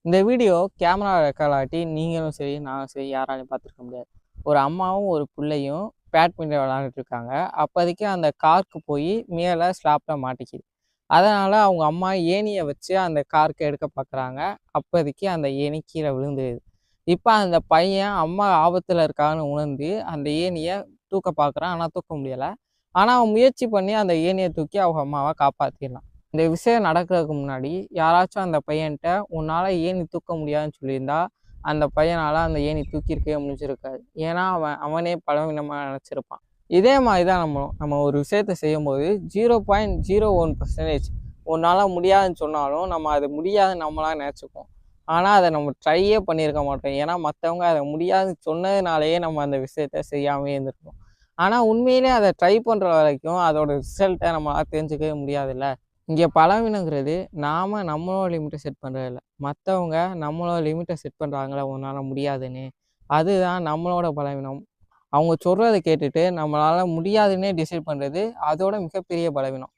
இந்த video camera ரெக்கார்டாட்டி நீங்களும் சரி, நானும் சரி யாராலையும் பார்த்துருக்க முடியாது. ஒரு அம்மாவும் ஒரு பிள்ளையும் பேட்மிண்டன் விளையாண்டுட்டு இருக்காங்க. அப்போதைக்கு அந்த கார்க்கு போய் மேலே ஸ்லாப்பில் மாட்டிக்கிது. அதனால் அவங்க அம்மா ஏணியை வச்சு அந்த கார்க்கை எடுக்க பார்க்குறாங்க. அப்போதைக்கு அந்த ஏணி கீழே விழுந்துடுது. இப்போ அந்த பையன் அம்மா ஆபத்தில் இருக்கான்னு உணர்ந்து அந்த ஏணியை தூக்க பார்க்குறான். ஆனால் தூக்க முடியலை. ஆனால் அவன் முயற்சி பண்ணி அந்த ஏணியை தூக்கி அவங்க அம்மாவை காப்பாற்றிடலாம். இந்த விஷயம் நடக்கிறதுக்கு முன்னாடி யாராச்சும் அந்த பையன்கிட்ட உன்னால் ஏணி தூக்க முடியாதுன்னு சொல்லியிருந்தா அந்த பையனால் அந்த ஏணி தூக்கியிருக்கவே முடிஞ்சிருக்காது. ஏன்னா அவனே பலவீனமாக நினச்சிருப்பான். இதே மாதிரி தான் நம்ம ஒரு விஷயத்த செய்யும்போது 0.01% உன்னால் முடியாதுன்னு சொன்னாலும் நம்ம அது முடியாதுன்னு நம்மளாக நினச்சிப்போம். ஆனால் அதை நம்ம ட்ரையே பண்ணியிருக்க மாட்டோம். ஏன்னா மற்றவங்க அதை முடியாதுன்னு சொன்னதுனாலேயே நம்ம அந்த விஷயத்த செய்யாமே இருந்திருக்கோம். ஆனால் உண்மையிலே அதை ட்ரை பண்ணுற வரைக்கும் அதோட ரிசல்ட்டை நம்மளால் தெரிஞ்சுக்கவே முடியாதுல்ல. இங்கே பலவீனங்கிறது நம்மளோட லிமிட்டை செட் பண்ணுறது இல்லை, மற்றவங்க நம்மளோட லிமிட்டை செட் பண்ணுறாங்களே உன்னால் முடியாதுன்னு. அதுதான் நம்மளோட பலவீனம். அவங்க சொல்கிறத கேட்டுட்டு நம்மளால் முடியாதுன்னே டிசைட் பண்ணுறது அதோட மிகப்பெரிய பலவீனம்.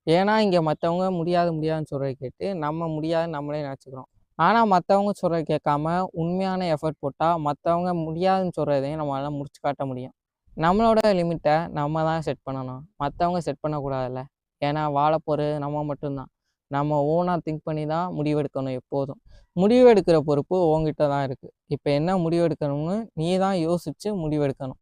ஏன்னா இங்கே மற்றவங்க முடியாதுன்னு சொல்கிறத கேட்டு நம்ம முடியாதுன்னு நம்மளே நினச்சிக்கிறோம். ஆனால் மற்றவங்க சொல்கிறத கேட்காம உண்மையான எஃபர்ட் போட்டால் மற்றவங்க முடியாதுன்னு சொல்கிறதையும் நம்மளால் முடிச்சு காட்ட முடியும். நம்மளோட லிமிட்டை நம்ம தான் செட் பண்ணணும், மற்றவங்க செட் பண்ணக்கூடாதுல்ல. ஏன்னா வாழ போகிறது நம்ம மட்டும்தான். நம்ம ஓனாக திங்க் பண்ணி தான் முடிவெடுக்கணும் எப்போதும். முடிவெடுக்கிற பொறுப்பு உங்ககிட்ட தான் இருக்குது. இப்போ என்ன முடிவெடுக்கணும்னு நீ தான் யோசித்து முடிவெடுக்கணும்.